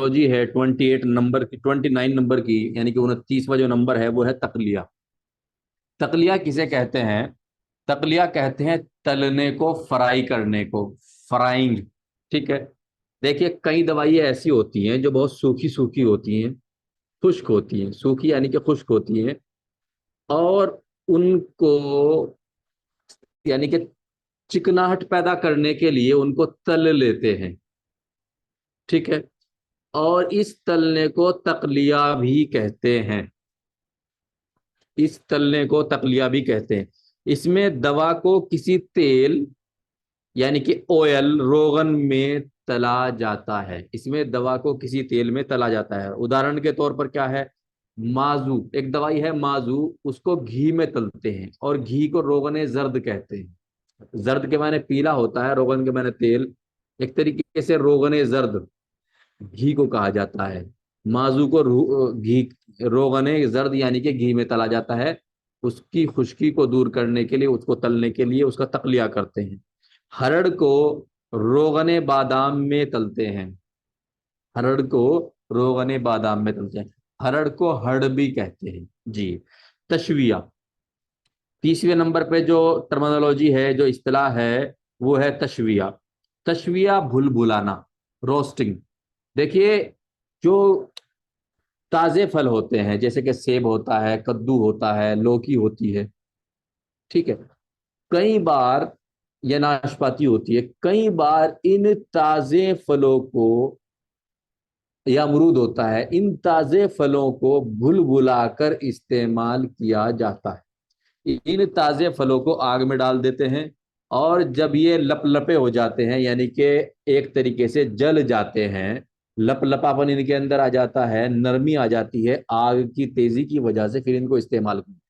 Terminology है 28 number की, 29 number की, यानी कि 29वां जो नंबर है वो है तकलिया। तकलिया किसे कहते हैं? तकलिया कहते हैं तलने को, फ्राई करने को, फ्राइंग। ठीक है। देखिए कई दवाइयाँ ऐसी होती हैं जो बहुत सूखी सूखी होती हैं, खुश्क होती हैं, सूखी यानी कि खुश्क होती हैं, और उनको यानी कि चिकनाहट पैदा करने के लिए उनको तल लेते हैं। ठीक है। और इस तलने को तकलिया भी कहते हैं। इस तलने को तकलिया भी कहते हैं। इसमें दवा को किसी तेल यानी कि ऑयल, रोगन में तला जाता है। इसमें दवा को किसी तेल में तला जाता है। उदाहरण के तौर पर क्या है? माजू, एक दवाई है माजू, उसको घी में तलते हैं, और घी को रोगन जर्द कहते हैं। जर्द के माने पीला होता है, रोगन के माने तेल। एक तरीके से रोगन जर्द घी को कहा जाता है। माजू को घी, रोगन जर्द यानी कि घी में तला जाता है। उसकी खुश्की को दूर करने के लिए, उसको तलने के लिए उसका तकलिया करते हैं। हरड़ को रोगने बादाम में तलते हैं। हरड़ को रोगने बादाम में तलते हैं। हरड़ को हड़ भी कहते हैं जी। तशविया, 30वें नंबर पे जो टर्मिनोलॉजी है, जो इस्तिलाह है, वो है तशविया। तशविया भुलभुलाना, रोस्टिंग। देखिए जो ताजे फल होते हैं, जैसे कि सेब होता है, कद्दू होता है, लौकी होती है, ठीक है, कई बार यह नाशपाती होती है, कई बार इन ताजे फलों को, या अमरूद होता है, इन ताजे फलों को भुलभुलाकर इस्तेमाल किया जाता है। इन ताजे फलों को आग में डाल देते हैं, और जब ये लपलपे हो जाते हैं, यानी कि एक तरीके से जल जाते हैं, लपलपापन इनके अंदर आ जाता है, नरमी आ जाती है आग की तेजी की वजह से, फिर इनको इस्तेमाल करते हैं।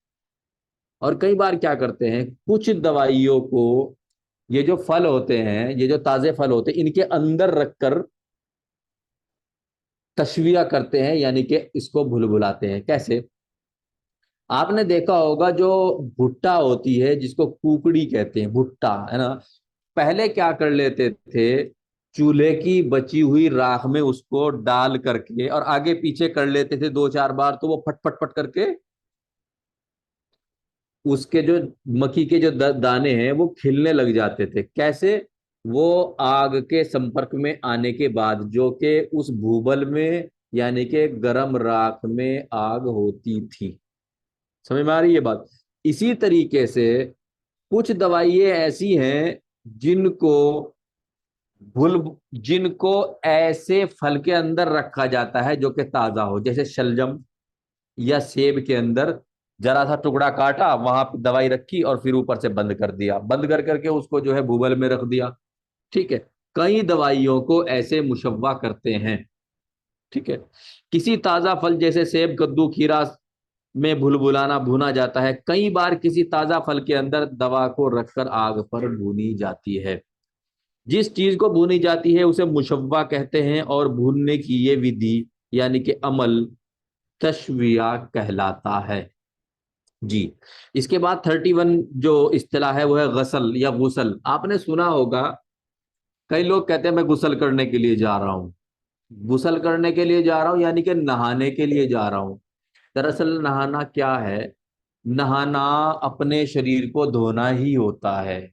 और कई बार क्या करते हैं, कुछ दवाइयों को, ये जो फल होते हैं, ये जो ताजे फल होते हैं, इनके अंदर रखकर तशविया करते हैं, यानी कि इसको भुलभुलाते हैं। कैसे? आपने देखा होगा जो भुट्टा होती है, जिसको कुकड़ी कहते हैं, भुट्टा है ना, पहले क्या कर लेते थे, चूल्हे की बची हुई राख में उसको डाल करके और आगे पीछे कर लेते थे 2-4 बार, तो वो फट फट फट करके उसके जो मक्खी के जो दाने हैं वो खिलने लग जाते थे। कैसे? वो आग के संपर्क में आने के बाद, जो कि उस भूबल में यानी कि गर्म राख में आग होती थी। समझ में आ रही है बात? इसी तरीके से कुछ दवाइयाँ ऐसी हैं जिनको भूल जिनको ऐसे फल के अंदर रखा जाता है जो कि ताजा हो, जैसे शलजम या सेब के अंदर जरा सा टुकड़ा काटा, वहां पे दवाई रखी और फिर ऊपर से बंद कर दिया, बंद कर करके उसको जो है भूगल में रख दिया। ठीक है। कई दवाइयों को ऐसे मुशव्वा करते हैं। ठीक है। किसी ताजा फल जैसे सेब, कद्दू, खीरा में भुलभुलाना, भुना जाता है। कई बार किसी ताजा फल के अंदर दवा को रखकर आग पर भूनी जाती है। जिस चीज को भूनी जाती है उसे मुशव्वा कहते हैं, और भूनने की ये विधि यानी कि अमल तशविया कहलाता है जी। इसके बाद 31 जो इस्तिलाह है वो है गसल या गुसल। आपने सुना होगा, कई लोग कहते हैं मैं गुसल करने के लिए जा रहा हूँ। गुसल करने के लिए जा रहा हूँ यानी कि नहाने के लिए जा रहा हूँ। दरअसल नहाना क्या है? नहाना अपने शरीर को धोना ही होता है।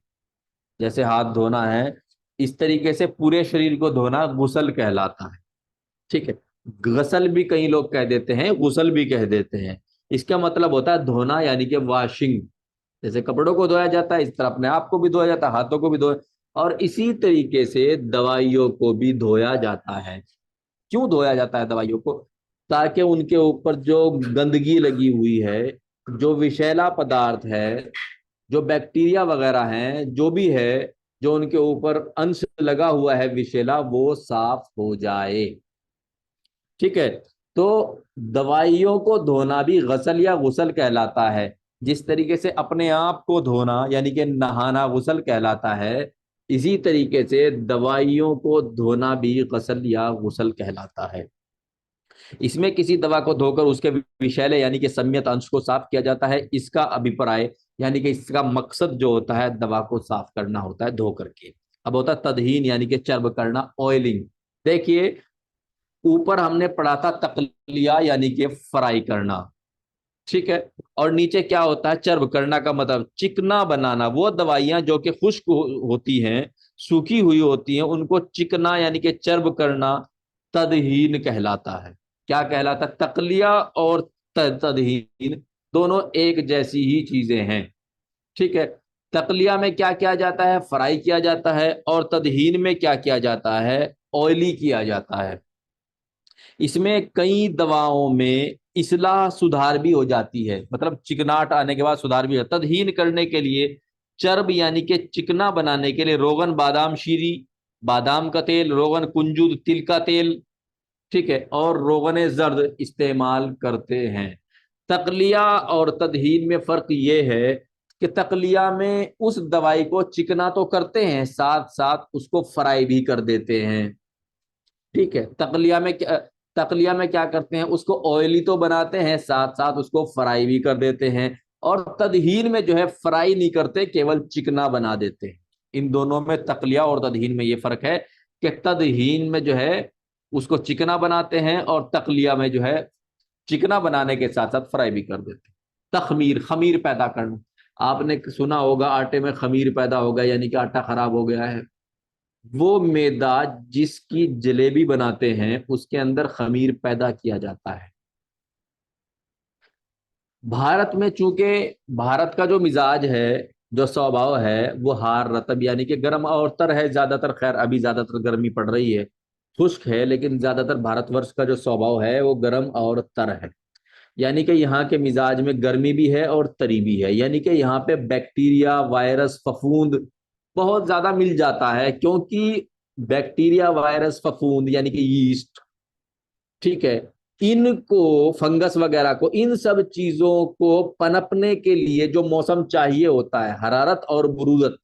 जैसे हाथ धोना है, इस तरीके से पूरे शरीर को धोना गुसल कहलाता है। ठीक है। गसल भी कई लोग कह देते हैं, गुसल भी कह देते हैं। इसका मतलब होता है धोना, यानी कि वॉशिंग। जैसे कपड़ों को धोया जाता है, इस तरह अपने आप को भी धोया जाता है, हाथों को भी धोया। और इसी तरीके से दवाइयों को भी धोया जाता है। क्यों धोया जाता है दवाइयों को? ताकि उनके ऊपर जो गंदगी लगी हुई है, जो विषैला पदार्थ है, जो बैक्टीरिया वगैरह हैं, जो भी है, जो उनके ऊपर अंश लगा हुआ है विषैला, वो साफ हो जाए। ठीक है। तो दवाइयों को धोना भी गसल या गुसल कहलाता है। जिस तरीके से अपने आप को धोना यानी कि नहाना गुसल कहलाता है, इसी तरीके से दवाइयों को धोना भी गसल या गुसल कहलाता है। इसमें किसी दवा को धोकर उसके विषैले यानी कि सम्यत अंश को साफ किया जाता है। इसका अभिप्राय यानी कि इसका मकसद जो होता है, दवा को साफ करना होता है धो करके। अब होता है तदहीन यानी कि चर्ब करना, ऑयलिंग। देखिए ऊपर हमने पढ़ा था तकलिया यानी कि फ्राई करना, ठीक है। और नीचे क्या होता है, चर्ब करना का मतलब चिकना बनाना। वो दवाइयां जो कि खुश्क होती हैं, सूखी हुई होती हैं, उनको चिकना यानी कि चर्ब करना तदहीन कहलाता है। क्या कहलाता है? तकलिया और तदहीन दोनों एक जैसी ही चीजें हैं, ठीक है। तकलिया में क्या किया जाता है? फ्राई किया जाता है। और तदहीन में क्या किया जाता है? ऑयली किया जाता है। इसमें कई दवाओं में इसलाह सुधार भी हो जाती है, मतलब चिकनाट आने के बाद सुधार भी होता है। तदहीन करने के लिए, चर्ब यानी कि चिकना बनाने के लिए रोगन बादाम शीरी, बादाम का तेल, रोगन कुंजुद तिल का तेल, ठीक है, और रोगन जर्द इस्तेमाल करते हैं। तकलिया और तदहीन में फर्क ये है कि तकलिया में उस दवाई को चिकना तो करते हैं, साथ साथ उसको फ्राई भी कर देते हैं, ठीक है। तकलिया में क्या करते हैं? उसको ऑयली तो बनाते हैं, साथ साथ उसको फ्राई भी कर देते हैं। और तदहीन में जो है फ्राई नहीं करते, केवल चिकना बना देते हैं। इन दोनों में, तकलिया और तदहीन में ये फर्क है कि तदहीन में जो है उसको चिकना बनाते हैं, और तकलिया में जो है चिकना बनाने के साथ साथ फ्राई भी कर देते हैं। तखमीर, खमीर पैदा करना। आपने सुना होगा आटे में खमीर पैदा हो गया, यानी कि आटा खराब हो गया है। वो मैदा जिसकी जलेबी बनाते हैं उसके अंदर खमीर पैदा किया जाता है। भारत में चूंकि भारत का जो मिजाज है, जो स्वभाव है, वो हार रतब यानी कि गर्म और तर है ज्यादातर। खैर अभी ज्यादातर गर्मी पड़ रही है, खुश्क है, लेकिन ज्यादातर भारतवर्ष का जो स्वभाव है वो गर्म और तर है। यानी कि यहाँ के मिजाज में गर्मी भी है और तरी भी है। यानी कि यहाँ पे बैक्टीरिया, वायरस, फफूंद बहुत ज्यादा मिल जाता है, क्योंकि बैक्टीरिया, वायरस, फफूंद यानी कि यीस्ट, ठीक है, इनको, फंगस वगैरह को, इन सब चीजों को पनपने के लिए जो मौसम चाहिए होता है, हरारत और बुरूदत,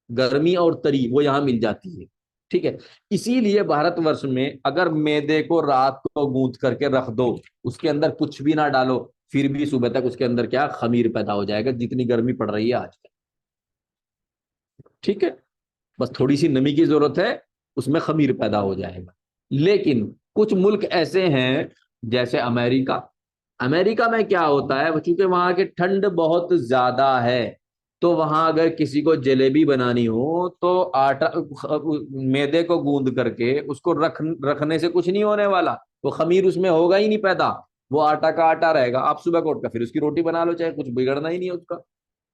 गर्मी और तरी, वो यहाँ मिल जाती है, ठीक है। इसीलिए भारतवर्ष में अगर मैदे को रात को गूंथ करके रख दो, उसके अंदर कुछ भी ना डालो, फिर भी सुबह तक उसके अंदर क्या खमीर पैदा हो जाएगा, जितनी गर्मी पड़ रही है आजकल, ठीक है। बस थोड़ी सी नमी की जरूरत है, उसमें खमीर पैदा हो जाएगा। लेकिन कुछ मुल्क ऐसे हैं, जैसे अमेरिका। अमेरिका में क्या होता है, चूंकि वहां की ठंड बहुत ज्यादा है, तो वहां अगर किसी को जलेबी बनानी हो तो आटा, मैदे को गूंद करके उसको रखने से कुछ नहीं होने वाला, वो खमीर उसमें होगा ही नहीं पैदा, वो आटा का आटा रहेगा। आप सुबह को उठकर फिर उसकी रोटी बना लो, चाहे, कुछ बिगड़ना ही नहीं है उसका।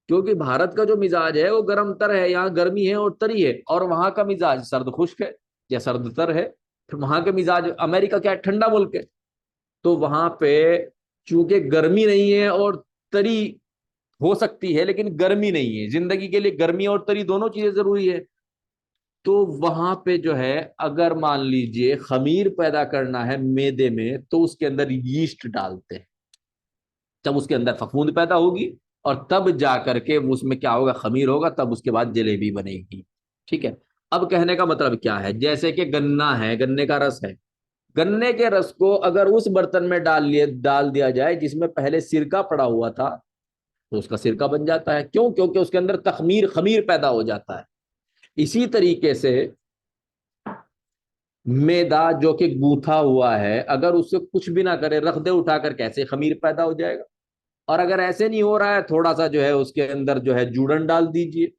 क्योंकि भारत का जो मिजाज है वो गर्म तर है, यहाँ गर्मी है और तरी है, और वहां का मिजाज सर्द खुश्क है या सर्द तर है। फिर वहां का मिजाज, अमेरिका क्या है, ठंडा मुल्क है, तो वहां पे चूंकि गर्मी नहीं है और तरी हो सकती है, लेकिन गर्मी नहीं है। जिंदगी के लिए गर्मी और तरी दोनों चीजें जरूरी है। तो वहां पे जो है, अगर मान लीजिए खमीर पैदा करना है मैदे में, तो उसके अंदर यीस्ट डालते हैं। जब उसके अंदर फफूंद पैदा होगी, और तब जा करके उसमें क्या होगा, खमीर होगा, तब उसके बाद जलेबी बनेगी, ठीक है। अब कहने का मतलब क्या है, जैसे कि गन्ना है, गन्ने का रस है, गन्ने के रस को अगर उस बर्तन में डाल दिया जाए जिसमें पहले सिरका पड़ा हुआ था, तो उसका सिरका बन जाता है। क्यों? क्योंकि उसके अंदर तखमीर, खमीर पैदा हो जाता है। इसी तरीके से मैदा जो कि गूंथा हुआ है, अगर उससे कुछ भी ना करे, रख दे उठाकर, कैसे खमीर पैदा हो जाएगा। और अगर ऐसे नहीं हो रहा है, थोड़ा सा जो है उसके अंदर जो है जूड़न डाल दीजिए,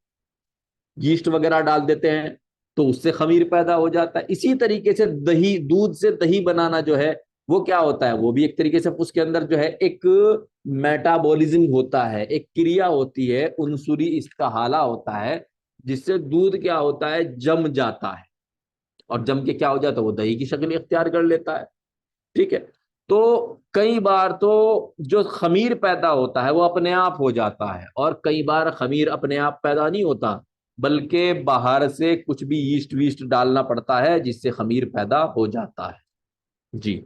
यीस्ट वगैरह डाल देते हैं, तो उससे खमीर पैदा हो जाता है। इसी तरीके से दही, दूध से दही बनाना जो है, वो क्या होता है, वो भी एक तरीके से उसके अंदर जो है एक मेटाबॉलिज्म होता है, एक क्रिया होती है, उनसुरी इस्तेहाला होता है, जिससे दूध क्या होता है, जम जाता है, और जम के क्या हो जाता है, वो दही की शक्ल इख्तियार कर लेता है, ठीक है। तो कई बार तो जो खमीर पैदा होता है वो अपने आप हो जाता है, और कई बार खमीर अपने आप पैदा नहीं होता, बल्कि बाहर से कुछ भी यीस्ट वीस्ट डालना पड़ता है, जिससे खमीर पैदा हो जाता है। जी।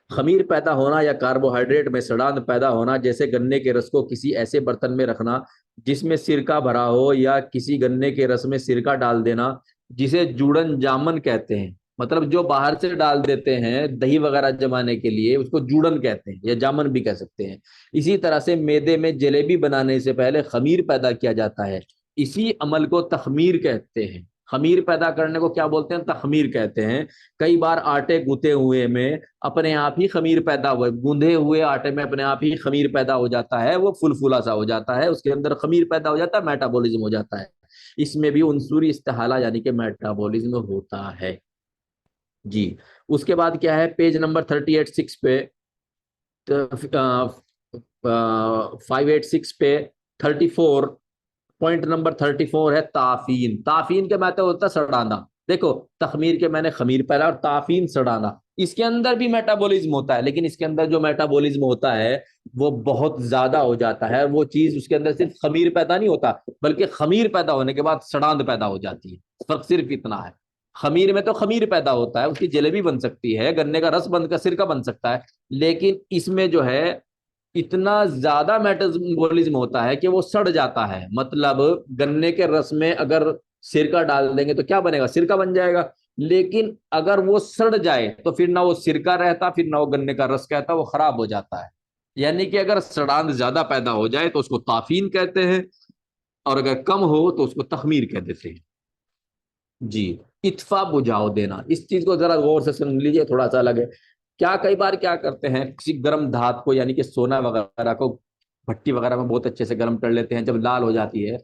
खमीर पैदा होना या कार्बोहाइड्रेट में सड़ांध पैदा होना, जैसे गन्ने के रस को किसी ऐसे बर्तन में रखना जिसमें सिरका भरा हो, या किसी गन्ने के रस में सिरका डाल देना, जिसे जूड़न जामन कहते हैं। मतलब जो बाहर से डाल देते हैं दही वगैरह जमाने के लिए, उसको जूड़न कहते हैं, या जामन भी कह सकते हैं। इसी तरह से मैदे में जलेबी बनाने से पहले खमीर पैदा किया जाता है, इसी अमल को तखमीर कहते हैं। खमीर पैदा करने को क्या बोलते हैं? तखमीर कहते हैं। कई बार आटे गूंथे हुए में अपने आप ही खमीर पैदा हुआ, गूंधे हुए आटे में अपने आप ही खमीर पैदा हो जाता है, वो फुलफुला सा हो जाता है, उसके अंदर खमीर पैदा हो जाता है, मेटाबॉलिज्म हो जाता है। इसमें भी उनसुरी इस्तेहाला यानी कि मेटाबॉलिज्म होता है। जी। उसके बाद क्या है, पेज नंबर 386 पे, 586 पे, 34, पॉइंट नंबर 34 है ताफीन। ताफीन के मतलब होता है सड़ाना। देखो, तखमीर के मैंने खमीर पहला, और ताफीन सड़ाना। इसके अंदर भी मेटाबॉलिज्म होता है, लेकिन इसके अंदर जो मेटाबॉलिज्म होता है वो बहुत ज्यादा हो जाता है। वो चीज उसके अंदर सिर्फ खमीर पैदा नहीं होता, बल्कि खमीर पैदा होने के बाद सड़ांद पैदा हो जाती है। फर्क सिर्फ इतना है। खमीर में तो खमीर पैदा होता है, उसकी जलेबी बन सकती है, गन्ने का रस बन का सिरका बन सकता है, लेकिन इसमें जो है इतना ज्यादा मेटाबॉलिज्म होता है कि वो सड़ जाता है। मतलब गन्ने के रस में अगर सिरका डाल देंगे तो क्या बनेगा? सिरका बन जाएगा। लेकिन अगर वो सड़ जाए तो फिर ना वो सिरका रहता, फिर ना वो गन्ने का रस कहता, वो खराब हो जाता है। यानी कि अगर सड़ांध ज्यादा पैदा हो जाए तो उसको ताफीन कहते हैं, और अगर कम हो तो उसको तखमीर कह देते हैं। जी। इत्फा बुझाव देना, इस चीज को जरा गौर से सुन लीजिए, थोड़ा सा अलग है। क्या कई बार क्या करते हैं, किसी गर्म धात को यानी कि सोना वगैरह को भट्टी वगैरह में बहुत अच्छे से गर्म कर लेते हैं, जब लाल हो जाती है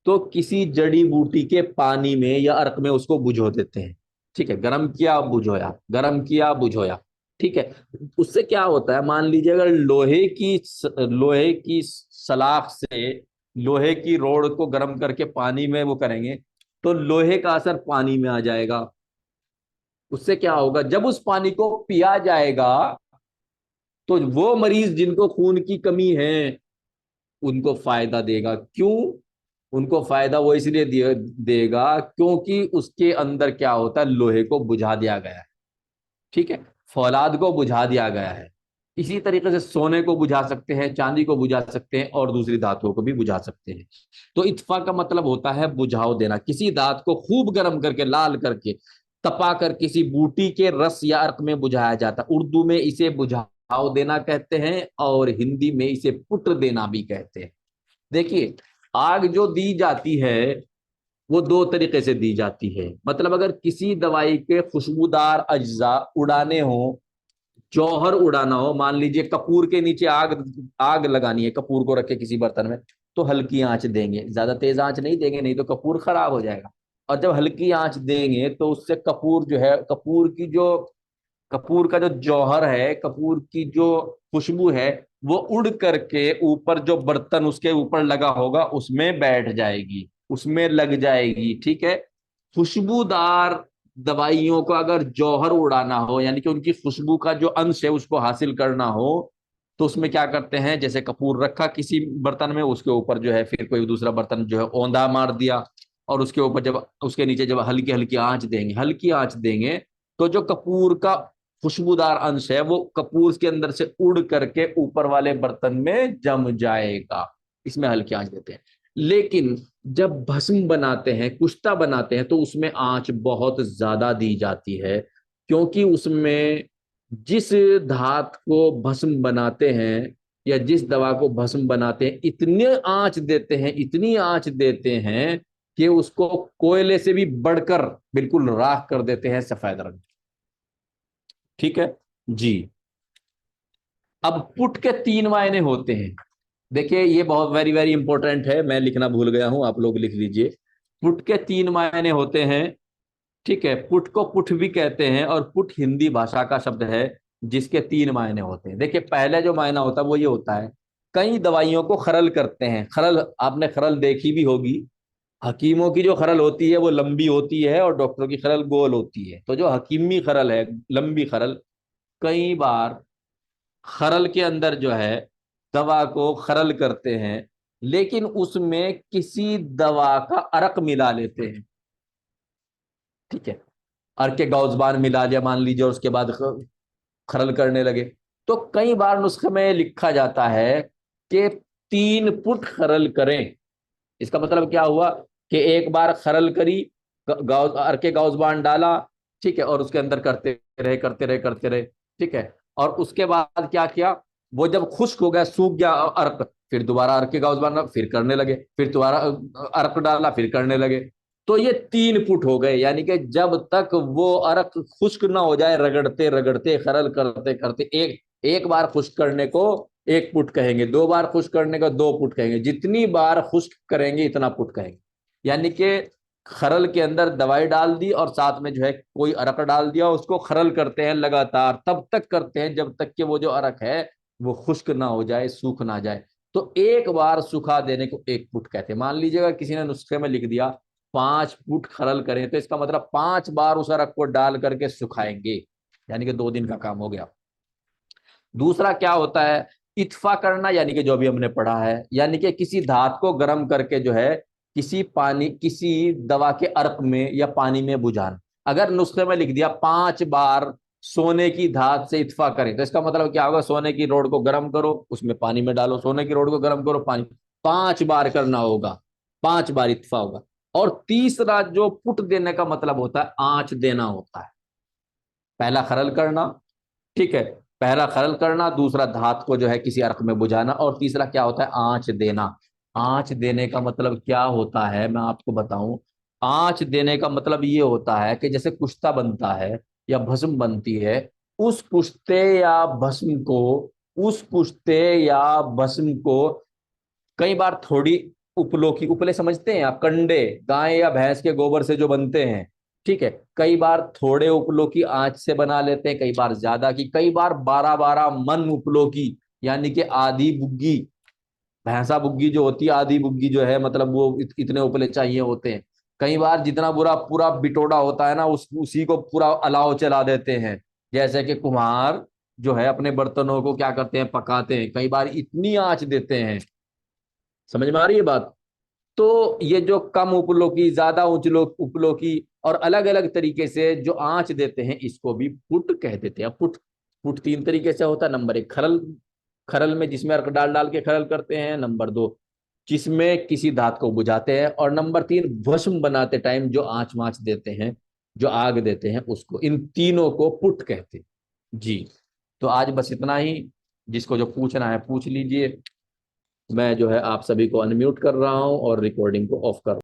तो किसी जड़ी बूटी के पानी में या अर्क में उसको बुझो देते हैं। ठीक है, गर्म किया बुझोया, गर्म किया बुझोया। ठीक है। उससे क्या होता है, मान लीजिए अगर लोहे की सलाख से लोहे की रोड को गर्म करके पानी में वो करेंगे, तो लोहे का असर पानी में आ जाएगा। उससे क्या होगा, जब उस पानी को पिया जाएगा तो वो मरीज जिनको खून की कमी है उनको फायदा देगा। क्यों? उनको फायदा वो इसलिए देगा क्योंकि उसके अंदर क्या होता है, लोहे को बुझा दिया गया है। ठीक है, फौलाद को बुझा दिया गया है। इसी तरीके से सोने को बुझा सकते हैं, चांदी को बुझा सकते हैं, और दूसरी धातुओं को भी बुझा सकते हैं। तो इत्फा का मतलब होता है बुझाव देना। किसी धात को खूब गर्म करके, लाल करके, तपा कर किसी बूटी के रस या अर्क में बुझाया जाता है। उर्दू में इसे बुझाव देना कहते हैं, और हिंदी में इसे पुत्र देना भी कहते हैं। देखिए, आग जो दी जाती है वो दो तरीके से दी जाती है। मतलब अगर किसी दवाई के खुशबूदार अज्जा उड़ाने हो, जौहर उड़ाना हो, मान लीजिए कपूर के नीचे आग आग लगानी है, कपूर को रखे किसी बर्तन में, तो हल्की आंच देंगे, ज्यादा तेज आंच नहीं देंगे, नहीं तो कपूर खराब हो जाएगा। और जब हल्की आंच देंगे तो उससे कपूर जो है, कपूर का जो जौहर है, कपूर की जो खुशबू है, वो उड़ करके ऊपर जो बर्तन उसके ऊपर लगा होगा उसमें बैठ जाएगी, उसमें लग जाएगी। ठीक है। खुशबूदार दवाइयों को अगर जौहर उड़ाना हो, यानी कि उनकी खुशबू का जो अंश है उसको हासिल करना हो, तो उसमें क्या करते हैं, जैसे कपूर रखा किसी बर्तन में, उसके ऊपर जो है फिर कोई दूसरा बर्तन जो है औंधा मार दिया, और उसके ऊपर जब उसके नीचे जब हल्की हल्की आंच देंगे, हल्की आंच देंगे, तो जो कपूर का खुशबूदार अंश है वो कपूर के अंदर से उड़ करके ऊपर वाले बर्तन में जम जाएगा। इसमें हल्की आंच देते हैं। लेकिन जब भस्म बनाते हैं, कुश्ता बनाते हैं, तो उसमें आंच बहुत ज्यादा दी जाती है, क्योंकि उसमें जिस धात को भस्म बनाते हैं या जिस दवा को भस्म बनाते हैं, इतनी आंच देते हैं, इतनी आंच देते हैं कि उसको कोयले से भी बढ़कर बिल्कुल राख कर देते हैं, सफेद रंग। ठीक है। जी। अब पुट के तीन मायने होते हैं। देखिए, ये बहुत वेरी वेरी इंपॉर्टेंट है, मैं लिखना भूल गया हूं, आप लोग लिख लीजिए। पुट के तीन मायने होते हैं। ठीक है, पुट को पुट भी कहते हैं, और पुट हिंदी भाषा का शब्द है जिसके तीन मायने होते हैं। देखिए, पहले जो मायना होता है वो ये होता है, कई दवाइयों को खरल करते हैं। खरल, आपने खरल देखी भी होगी। हकीमों की जो खरल होती है वो लंबी होती है, और डॉक्टरों की खरल गोल होती है। तो जो हकीमी खरल है, लंबी खरल, कई बार खरल के अंदर जो है दवा को खरल करते हैं, लेकिन उसमें किसी दवा का अरक मिला लेते हैं। ठीक है, अर्क के गौजबान मिला दिया मान लीजिए, और उसके बाद खरल करने लगे। तो कई बार नुस्खे में लिखा जाता है कि 3 फुट खरल करें। इसका मतलब क्या हुआ कि एक बार खरल करी, अर्क के गौजबान डाला, ठीक है, और उसके अंदर करते रहे करते रहे करते रहे। ठीक है, और उसके बाद क्या किया, वो जब खुश्क हो गया, सूख गया अर्क, फिर दोबारा अर्क के गौजबान फिर करने लगे, फिर दोबारा अर्क डाला, फिर करने लगे। तो ये 3 फुट हो गए, यानी कि जब तक वो अर्क खुश्क ना हो जाए, रगड़ते रगड़ते खरल करते करते, एक एक बार खुश्क करने को 1 फुट कहेंगे, 2 बार खुश्क करने को 2 फुट कहेंगे, जितनी बार खुश्क करेंगे इतना फुट कहेंगे। यानी कि खरल के अंदर दवाई डाल दी और साथ में जो है कोई अरक डाल दिया, उसको खरल करते हैं लगातार, तब तक करते हैं जब तक कि वो जो अरक है वो खुश्क ना हो जाए, सूख ना जाए। तो एक बार सुखा देने को 1 फुट कहते हैं। मान लीजिएगा किसी ने नुस्खे में लिख दिया 5 फुट खरल करें, तो इसका मतलब 5 बार उस अरक को डाल करके सुखाएंगे, यानी कि 2 दिन का काम हो गया। दूसरा क्या होता है, इत्फा करना, यानी कि जो भी हमने पढ़ा है, यानी कि किसी धात को गर्म करके जो है किसी दवा के अर्क में या पानी में बुझाना। अगर नुस्खे में लिख दिया 5 बार सोने की धात से इत्फा करें, तो इसका मतलब क्या होगा, सोने की रोड को गर्म करो, उसमें पानी में डालो, सोने की रोड को गर्म करो, पानी, 5 बार करना होगा, 5 बार इत्फा होगा। और तीसरा जो पुट देने का मतलब होता है, आंच देना होता है। पहला खरल करना, ठीक है, पहला खरल करना, दूसरा धात को जो है किसी अर्क में बुझाना, और तीसरा क्या होता है, आंच देना। आंच देने का मतलब क्या होता है, मैं आपको बताऊं। आंच देने का मतलब ये होता है कि जैसे कुश्ता बनता है या भस्म बनती है, उस कुश्ते या भस्म को उस कुश्ते या भस्म को कई बार थोड़ी उपलों की, उपले समझते हैं आप, कंडे गाय या भैंस के गोबर से जो बनते हैं, ठीक है, कई बार थोड़े उपलों की आंच से बना लेते हैं, कई बार ज्यादा की, कई बार 12-12 मन उपलों की, यानी कि आधी बुग्गी, भैंसा बुग्गी जो होती है, आधी बुग्गी जो है, मतलब वो इतने उपले चाहिए होते हैं। कई बार जितना बुरा पूरा बिटोड़ा होता है ना, उसी को पूरा अलाव चला देते हैं। जैसे कि कुम्हार जो है अपने बर्तनों को क्या करते हैं, पकाते हैं, कई बार इतनी आंच देते हैं। समझ में आ रही है बात। तो ये जो कम उपलों की, ज्यादा उचलो उपलों की, और अलग अलग तरीके से जो आंच देते हैं, इसको भी पुट कह देते हैं। पुट, पुट 3 तरीके से होता है। नंबर 1 खरल, खरल में जिसमें अर्क डाल डाल के खरल करते हैं। नंबर 2 जिसमें किसी धात को बुझाते हैं। और नंबर 3 भस्म बनाते टाइम जो आंच वाच देते हैं, जो आग देते हैं, उसको, इन तीनों को पुट कहते हैं जी। तो आज बस इतना ही, जिसको जो पूछना है पूछ लीजिए। मैं जो है आप सभी को अनम्यूट कर रहा हूं और रिकॉर्डिंग को ऑफ कर